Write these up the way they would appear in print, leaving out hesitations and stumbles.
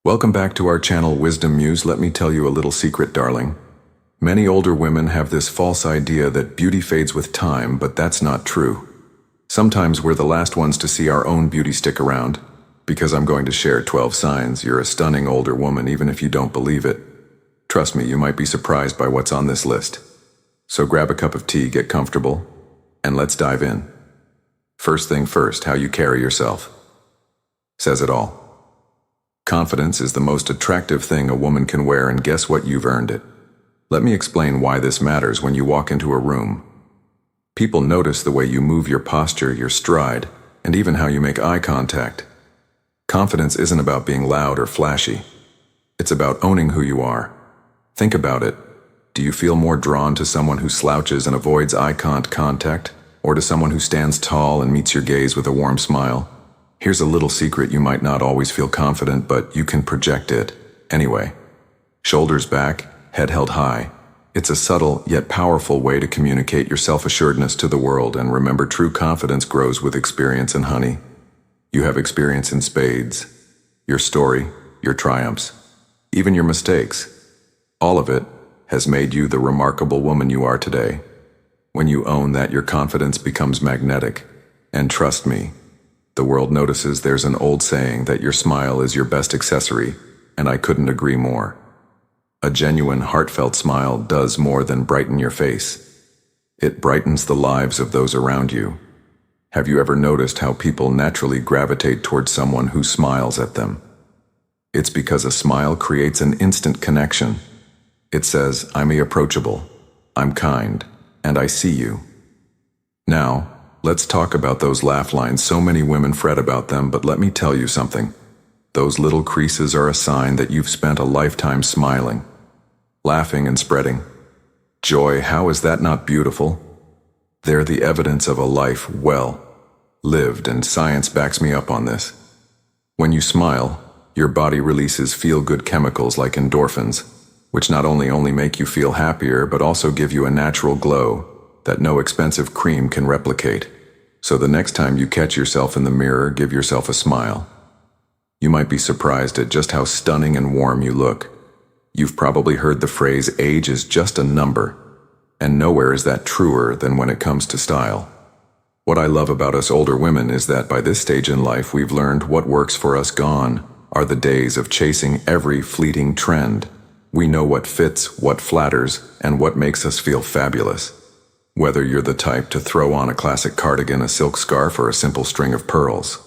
Welcome back to our channel, Wisdom Muse. Let me tell you a little secret, darling. Many older women have this false idea that beauty fades with time, but that's not true. Sometimes we're the last ones to see our own beauty stick around, because I'm going to share 12 signs you're a stunning older woman even if you don't believe it. Trust me, you might be surprised by what's on this list. So grab a cup of tea, get comfortable, and let's dive in. First thing first, how you carry yourself says it all. Confidence is the most attractive thing a woman can wear, and guess what? You've earned it. Let me explain why this matters. When you walk into a room, people notice the way you move, your posture, your stride, and even how you make eye contact. Confidence isn't about being loud or flashy. It's about owning who you are. Think about it. Do you feel more drawn to someone who slouches and avoids eye contact, or to someone who stands tall and meets your gaze with a warm smile? Here's a little secret: you might not always feel confident, but you can project it anyway. Shoulders back, head held high. It's a subtle yet powerful way to communicate your self-assuredness to the world. And remember, true confidence grows with experience, and honey, you have experience in spades. Your story, your triumphs, even your mistakes, all of it has made you the remarkable woman you are today. When you own that, your confidence becomes magnetic. And trust me, the world notices. There's an old saying that your smile is your best accessory, and I couldn't agree more. A genuine, heartfelt smile does more than brighten your face. It brightens the lives of those around you. Have you ever noticed how people naturally gravitate towards someone who smiles at them? It's because a smile creates an instant connection. It says, I'm approachable, I'm kind, and I see you. Now, let's talk about those laugh lines. So many women fret about them, but let me tell you something. Those little creases are a sign that you've spent a lifetime smiling, laughing, and spreading joy. How is that not beautiful? They're the evidence of a life well lived, and science backs me up on this. When you smile, your body releases feel-good chemicals like endorphins, which not only make you feel happier, but also give you a natural glow that no expensive cream can replicate. So the next time you catch yourself in the mirror, give yourself a smile. You might be surprised at just how stunning and warm you look. You've probably heard the phrase, age is just a number, and nowhere is that truer than when it comes to style. What I love about us older women is that by this stage in life, we've learned what works for us. Gone are the days of chasing every fleeting trend. We know what fits, what flatters, and what makes us feel fabulous. Whether you're the type to throw on a classic cardigan, a silk scarf, or a simple string of pearls,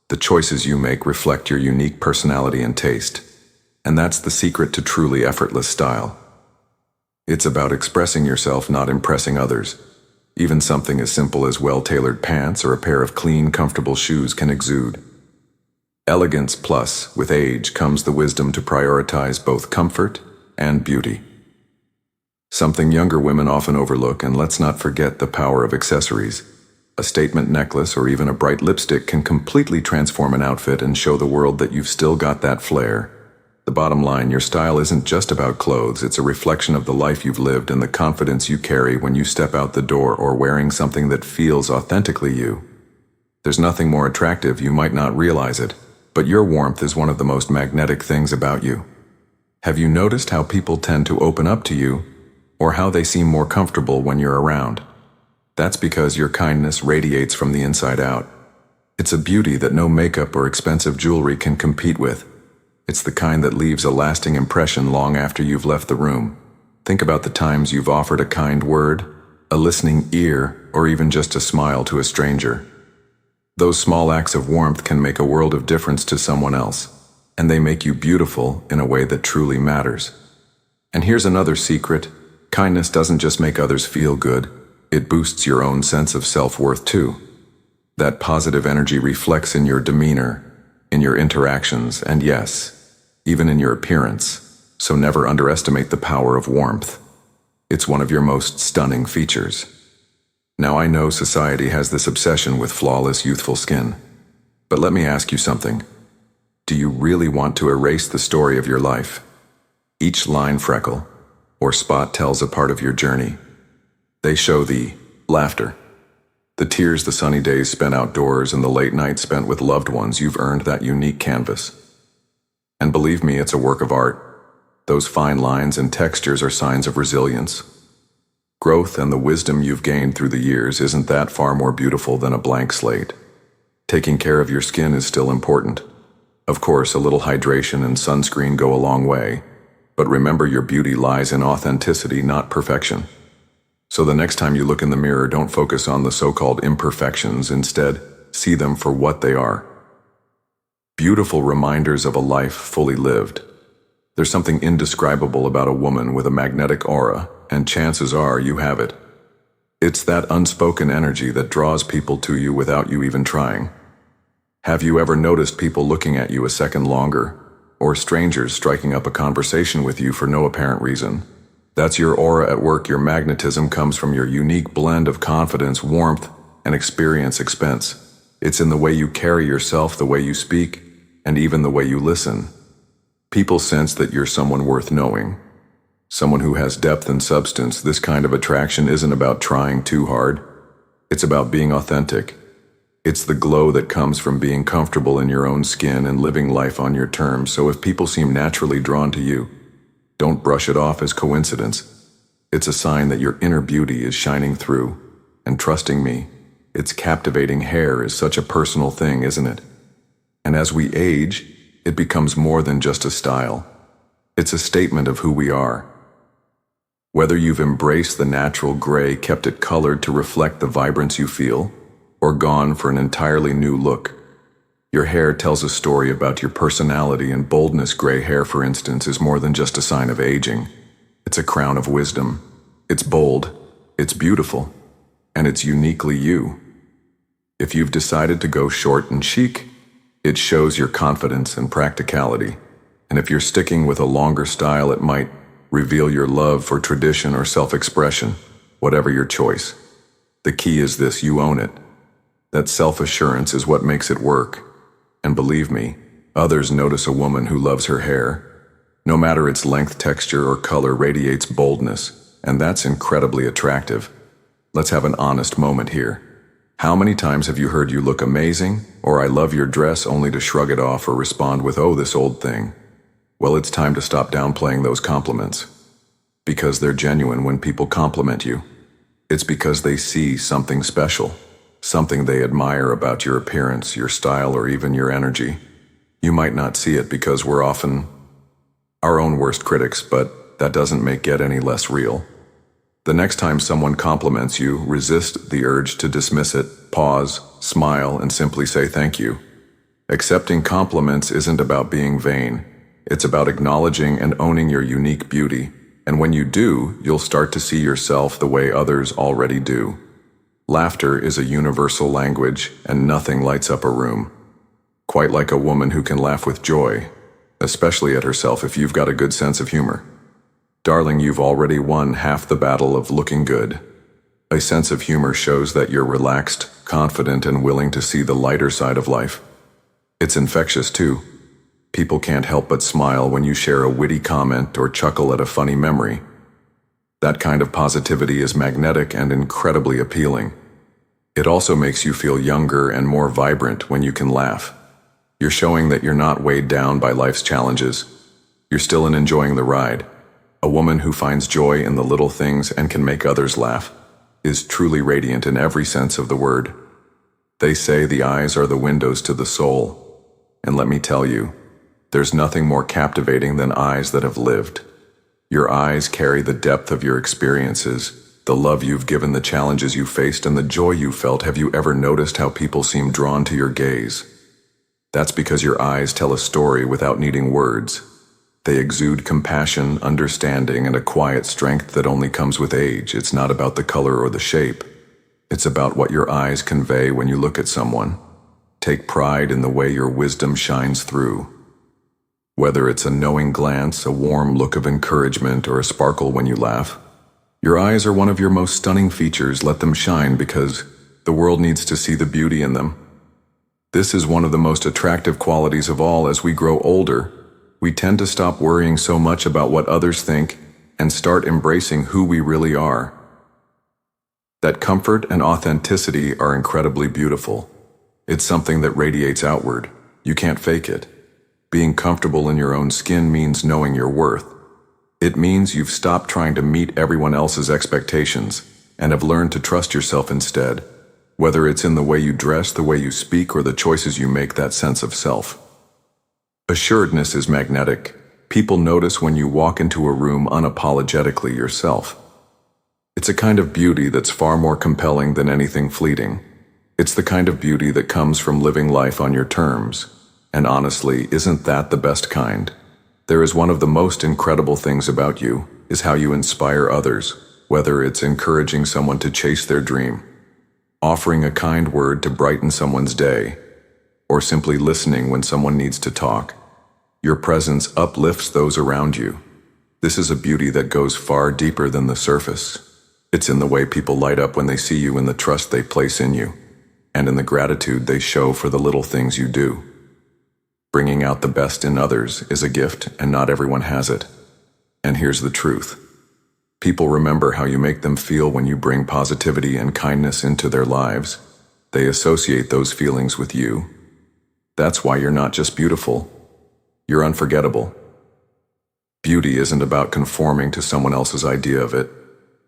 the choices you make reflect your unique personality and taste. And that's the secret to truly effortless style. It's about expressing yourself, not impressing others. Even something as simple as well-tailored pants or a pair of clean, comfortable shoes can exude elegance. Plus, with age comes the wisdom to prioritize both comfort and beauty. Something younger women often overlook, and let's not forget the power of accessories. A statement necklace or even a bright lipstick can completely transform an outfit and show the world that you've still got that flair. The bottom line, your style isn't just about clothes, it's a reflection of the life you've lived and the confidence you carry when you step out the door, or wearing something that feels authentically you. There's nothing more attractive, you might not realize it, but your warmth is one of the most magnetic things about you. Have you noticed how people tend to open up to you, or how they seem more comfortable when you're around? That's because your kindness radiates from the inside out. It's a beauty that no makeup or expensive jewelry can compete with. It's the kind that leaves a lasting impression long after you've left the room. Think about the times you've offered a kind word, a listening ear, or even just a smile to a stranger. Those small acts of warmth can make a world of difference to someone else, and they make you beautiful in a way that truly matters. And here's another secret: kindness doesn't just make others feel good, it boosts your own sense of self-worth too. That positive energy reflects in your demeanor, in your interactions, and yes, even in your appearance. So never underestimate the power of warmth. It's one of your most stunning features. Now, I know society has this obsession with flawless, youthful skin, but let me ask you something. Do you really want to erase the story of your life? Each line, freckle, or spot tells a part of your journey. They show the laughter, the tears, the sunny days spent outdoors, and the late nights spent with loved ones. You've earned that unique canvas. And believe me, it's a work of art. Those fine lines and textures are signs of resilience. Growth and the wisdom you've gained through the years isn't that far more beautiful than a blank slate. Taking care of your skin is still important. Of course, a little hydration and sunscreen go a long way, but remember your beauty lies in authenticity, not perfection. So the next time you look in the mirror, don't focus on the so-called imperfections. Instead, see them for what they are. Beautiful reminders of a life fully lived. There's something indescribable about a woman with a magnetic aura, and chances are you have it. It's that unspoken energy that draws people to you without you even trying. Have you ever noticed people looking at you a second longer, or strangers striking up a conversation with you for no apparent reason? That's your aura at work. Your magnetism comes from your unique blend of confidence, warmth, and experience expense. It's in the way you carry yourself, the way you speak, and even the way you listen. People sense that you're someone worth knowing, someone who has depth and substance. This kind of attraction isn't about trying too hard. It's about being authentic. It's the glow that comes from being comfortable in your own skin and living life on your terms. So if people seem naturally drawn to you, don't brush it off as coincidence. It's a sign that your inner beauty is shining through. And trusting me, its captivating hair is such a personal thing, isn't it? And as we age, it becomes more than just a style. It's a statement of who we are. Whether you've embraced the natural gray, kept it colored to reflect the vibrance you feel, or gone for an entirely new look, your hair tells a story about your personality and boldness. Gray hair, for instance, is more than just a sign of aging. It's a crown of wisdom. It's bold, it's beautiful, and it's uniquely you. If you've decided to go short and chic, it shows your confidence and practicality. And if you're sticking with a longer style, it might reveal your love for tradition or self-expression, whatever your choice. The key is this: you own it. That self-assurance is what makes it work. And believe me, others notice a woman who loves her hair. No matter its length, texture, or color, radiates boldness, and that's incredibly attractive. Let's have an honest moment here. How many times have you heard "you look amazing" or "I love your dress" only to shrug it off or respond with "oh, this old thing"? Well, it's time to stop downplaying those compliments. Because they're genuine. When people compliment you, it's because they see something special, something they admire about your appearance, your style, or even your energy. You might not see it because we're often our own worst critics, but that doesn't make it any less real. The next time someone compliments you, resist the urge to dismiss it. Pause, smile, and simply say thank you. Accepting compliments isn't about being vain. It's about acknowledging and owning your unique beauty. And when you do, you'll start to see yourself the way others already do. Laughter is a universal language, and nothing lights up a room quite like a woman who can laugh with joy, especially at herself if you've got a good sense of humor. Darling, you've already won half the battle of looking good. A sense of humor shows that you're relaxed, confident, and willing to see the lighter side of life. It's infectious too. People can't help but smile when you share a witty comment or chuckle at a funny memory. That kind of positivity is magnetic and incredibly appealing. It also makes you feel younger and more vibrant when you can laugh. You're showing that you're not weighed down by life's challenges. You're still enjoying the ride. A woman who finds joy in the little things and can make others laugh is truly radiant in every sense of the word. They say the eyes are the windows to the soul. And let me tell you, there's nothing more captivating than eyes that have lived. Your eyes carry the depth of your experiences, the love you've given, the challenges you faced, and the joy you felt. Have you ever noticed how people seem drawn to your gaze? That's because your eyes tell a story without needing words. They exude compassion, understanding, and a quiet strength that only comes with age. It's not about the color or the shape. It's about what your eyes convey when you look at someone. Take pride in the way your wisdom shines through. Whether it's a knowing glance, a warm look of encouragement, or a sparkle when you laugh, your eyes are one of your most stunning features. Let them shine, because the world needs to see the beauty in them. This is one of the most attractive qualities of all. As we grow older, we tend to stop worrying so much about what others think and start embracing who we really are. That comfort and authenticity are incredibly beautiful. It's something that radiates outward. You can't fake it. Being comfortable in your own skin means knowing your worth. It means you've stopped trying to meet everyone else's expectations and have learned to trust yourself instead. Whether it's in the way you dress, the way you speak, or the choices you make, that sense of self. Assuredness is magnetic. People notice when you walk into a room unapologetically yourself. It's a kind of beauty that's far more compelling than anything fleeting. It's the kind of beauty that comes from living life on your terms. And honestly, isn't that the best kind? There is one of the most incredible things about you, is how you inspire others, whether it's encouraging someone to chase their dream, offering a kind word to brighten someone's day, or simply listening when someone needs to talk. Your presence uplifts those around you. This is a beauty that goes far deeper than the surface. It's in the way people light up when they see you, in the trust they place in you, and in the gratitude they show for the little things you do. Bringing out the best in others is a gift, and not everyone has it. And here's the truth. People remember how you make them feel when you bring positivity and kindness into their lives. They associate those feelings with you. That's why you're not just beautiful. You're unforgettable. Beauty isn't about conforming to someone else's idea of it.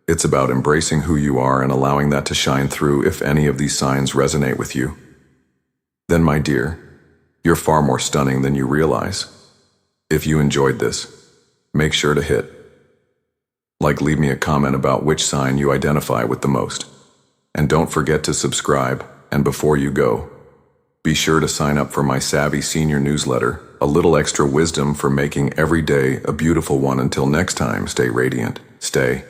It's about embracing who you are and allowing that to shine through. If any of these signs resonate with you, then, my dear, you're far more stunning than you realize. If you enjoyed this, make sure to leave me a comment about which sign you identify with the most. And don't forget to subscribe, and before you go, be sure to sign up for my Savvy Senior newsletter, a little extra wisdom for making every day a beautiful one. Until next time, stay radiant, stay